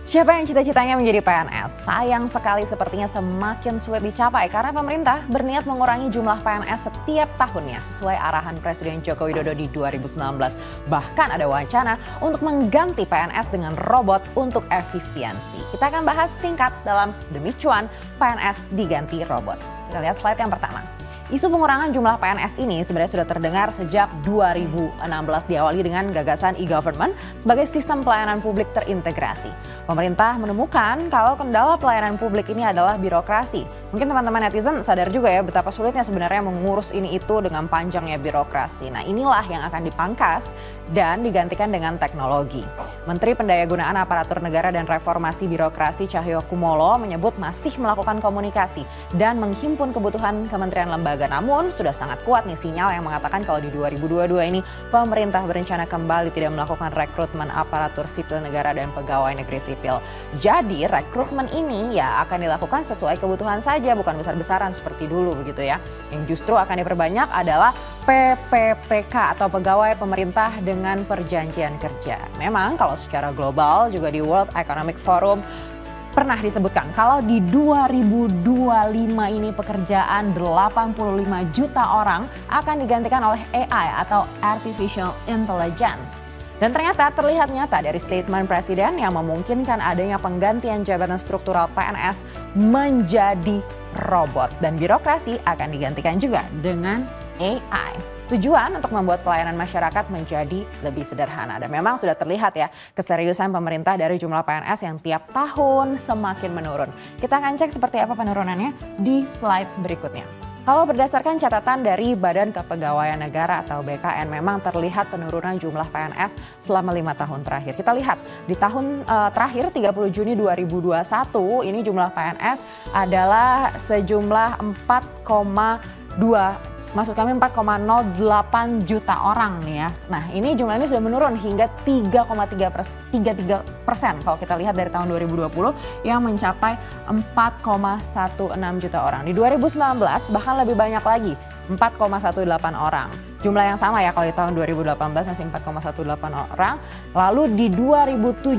Siapa yang cita-citanya menjadi PNS? Sayang sekali sepertinya semakin sulit dicapai karena pemerintah berniat mengurangi jumlah PNS setiap tahunnya sesuai arahan Presiden Joko Widodo di 2019. Bahkan ada wacana untuk mengganti PNS dengan robot untuk efisiensi. Kita akan bahas singkat dalam Demi Cuan, PNS diganti robot. Kita lihat slide yang pertama. Isu pengurangan jumlah PNS ini sebenarnya sudah terdengar sejak 2016 diawali dengan gagasan e-government sebagai sistem pelayanan publik terintegrasi. Pemerintah menemukan kalau kendala pelayanan publik ini adalah birokrasi. Mungkin teman-teman netizen sadar juga ya betapa sulitnya sebenarnya mengurus ini itu dengan panjangnya birokrasi. Nah inilah yang akan dipangkas dan digantikan dengan teknologi. Menteri Pendayagunaan Aparatur Negara dan Reformasi Birokrasi Cahyokumolo menyebut masih melakukan komunikasi dan menghimpun kebutuhan kementerian lembaga. Namun sudah sangat kuat nih sinyal yang mengatakan kalau di 2022 ini pemerintah berencana kembali tidak melakukan rekrutmen aparatur sipil negara dan pegawai negeri sipil. Jadi rekrutmen ini ya akan dilakukan sesuai kebutuhan saja, bukan besar-besaran seperti dulu begitu ya. Yang justru akan diperbanyak adalah PPPK atau pegawai pemerintah dengan perjanjian kerja. Memang kalau secara global juga di World Economic Forum pernah disebutkan kalau di 2025 ini pekerjaan 85 juta orang akan digantikan oleh AI atau Artificial Intelligence. Dan ternyata terlihat nyata dari statement Presiden yang memungkinkan adanya penggantian jabatan struktural PNS menjadi robot. Dan birokrasi akan digantikan juga dengan AI. Tujuan untuk membuat pelayanan masyarakat menjadi lebih sederhana. Dan memang sudah terlihat ya keseriusan pemerintah dari jumlah PNS yang tiap tahun semakin menurun. Kita akan cek seperti apa penurunannya di slide berikutnya. Kalau berdasarkan catatan dari Badan Kepegawaian Negara atau BKN memang terlihat penurunan jumlah PNS selama 5 tahun terakhir. Kita lihat di tahun terakhir 30 Juni 2021 ini jumlah PNS adalah sejumlah 4,08 juta orang nih ya. Nah ini jumlah ini sudah menurun hingga 3,33% kalau kita lihat dari tahun 2020 yang mencapai 4,16 juta orang. Di 2019 bahkan lebih banyak lagi 4,18 orang. Jumlah yang sama ya kalau di tahun 2018 masih 4,18 orang. Lalu di 2017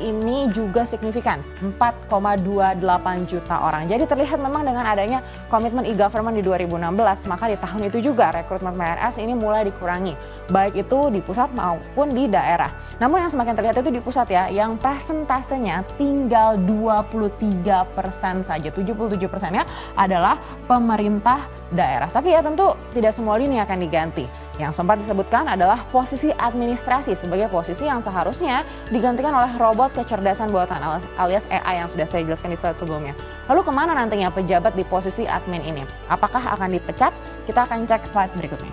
ini juga signifikan 4,28 juta orang. Jadi terlihat memang dengan adanya komitmen e-government di 2016 maka di tahun itu juga rekrutmen PNS ini mulai dikurangi. Baik itu di pusat maupun di daerah. Namun yang semakin terlihat itu di pusat ya yang persentasenya tinggal 23% saja. 77%-nya adalah pemerintah daerah. Tapi ya tentu tidak semua lini akan diganti. Yang sempat disebutkan adalah posisi administrasi sebagai posisi yang seharusnya digantikan oleh robot kecerdasan buatan alias AI yang sudah saya jelaskan di slide sebelumnya. Lalu kemana nantinya pejabat di posisi admin ini? Apakah akan dipecat? Kita akan cek slide berikutnya.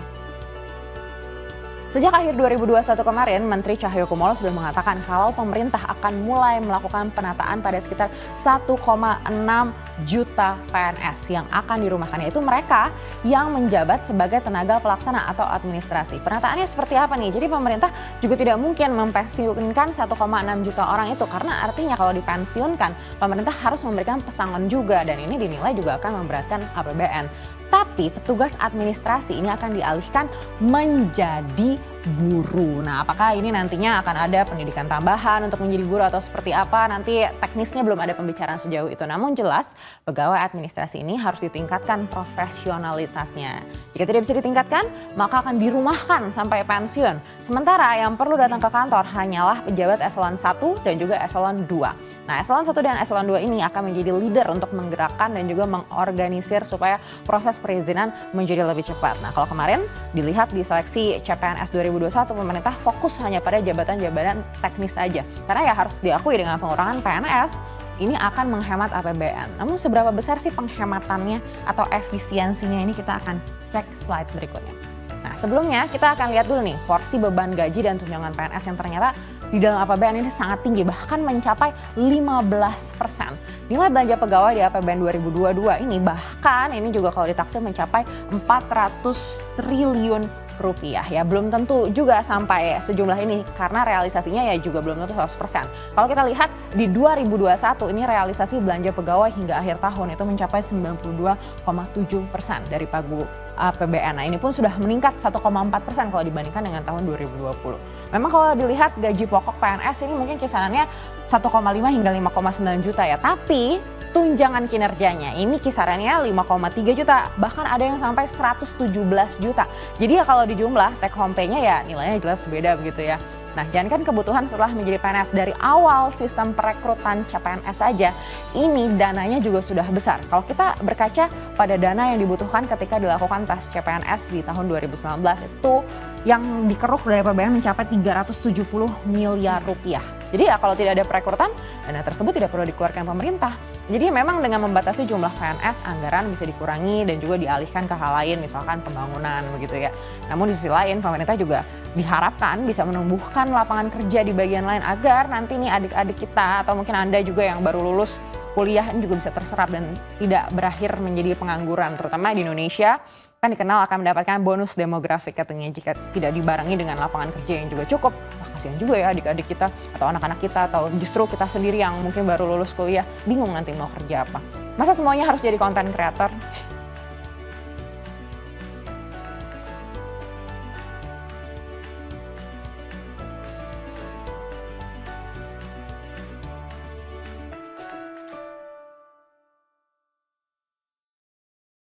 Sejak akhir 2021 kemarin, Menteri Cahyokumolo sudah mengatakan kalau pemerintah akan mulai melakukan penataan pada sekitar 1,6 juta PNS yang akan dirumahkan, yaitu mereka yang menjabat sebagai tenaga pelaksana atau administrasi. Penataannya seperti apa nih? Jadi pemerintah juga tidak mungkin mempensiunkan 1,6 juta orang itu karena artinya kalau dipensiunkan, pemerintah harus memberikan pesangon juga dan ini dinilai juga akan memberatkan APBN. Tapi petugas administrasi ini akan dialihkan menjadi guru. Nah, apakah ini nantinya akan ada pendidikan tambahan untuk menjadi guru atau seperti apa? Nanti teknisnya belum ada pembicaraan sejauh itu. Namun jelas pegawai administrasi ini harus ditingkatkan profesionalitasnya. Jika tidak bisa ditingkatkan, maka akan dirumahkan sampai pensiun. Sementara yang perlu datang ke kantor hanyalah pejabat eselon 1 dan juga eselon 2. Nah, eselon 1 dan eselon 2 ini akan menjadi leader untuk menggerakkan dan juga mengorganisir supaya proses perizinan menjadi lebih cepat. Nah, kalau kemarin dilihat di seleksi CPNS 2021, pemerintah fokus hanya pada jabatan-jabatan teknis saja. Karena ya harus diakui dengan pengurangan PNS, ini akan menghemat APBN. Namun seberapa besar sih penghematannya atau efisiensinya ini kita akan cek slide berikutnya. Nah, sebelumnya kita akan lihat dulu nih porsi beban gaji dan tunjangan PNS yang ternyata di dalam APBN ini sangat tinggi, bahkan mencapai 15%. Nilai belanja pegawai di APBN 2022 ini bahkan ini juga kalau ditaksir mencapai 400 triliun rupiah ya. Belum tentu juga sampai sejumlah ini karena realisasinya ya juga belum tentu 100%. Kalau kita lihat di 2021 ini realisasi belanja pegawai hingga akhir tahun itu mencapai 92,7% dari pagu APBN. Nah, ini pun sudah meningkat 1,4% kalau dibandingkan dengan tahun 2020. Memang kalau dilihat gaji pokok PNS ini mungkin kisarannya 1,5 hingga 5,9 juta ya. Tapi tunjangan kinerjanya ini kisarannya 5,3 juta, bahkan ada yang sampai 117 juta. Jadi ya kalau dijumlah take home pay-nya ya nilainya jelas beda begitu ya. Nah, jangankan kebutuhan setelah menjadi PNS, dari awal sistem perekrutan CPNS saja, ini dananya juga sudah besar. Kalau kita berkaca pada dana yang dibutuhkan ketika dilakukan tes CPNS di tahun 2019, itu yang dikeruk dari APBN mencapai 370 miliar rupiah. Jadi ya kalau tidak ada perekrutan, dana tersebut tidak perlu dikeluarkan pemerintah. Jadi memang dengan membatasi jumlah PNS, anggaran bisa dikurangi dan juga dialihkan ke hal lain, misalkan pembangunan begitu ya. Namun di sisi lain, pemerintah juga diharapkan bisa menumbuhkan lapangan kerja di bagian lain agar nanti nih adik-adik kita atau mungkin Anda juga yang baru lulus kuliah ini juga bisa terserap dan tidak berakhir menjadi pengangguran, terutama di Indonesia kan dikenal akan mendapatkan bonus demografik katanya jika tidak dibarengi dengan lapangan kerja yang juga cukup. Wah, kasihan juga ya adik-adik kita atau anak-anak kita atau justru kita sendiri yang mungkin baru lulus kuliah bingung nanti mau kerja apa. Masa semuanya harus jadi content creator?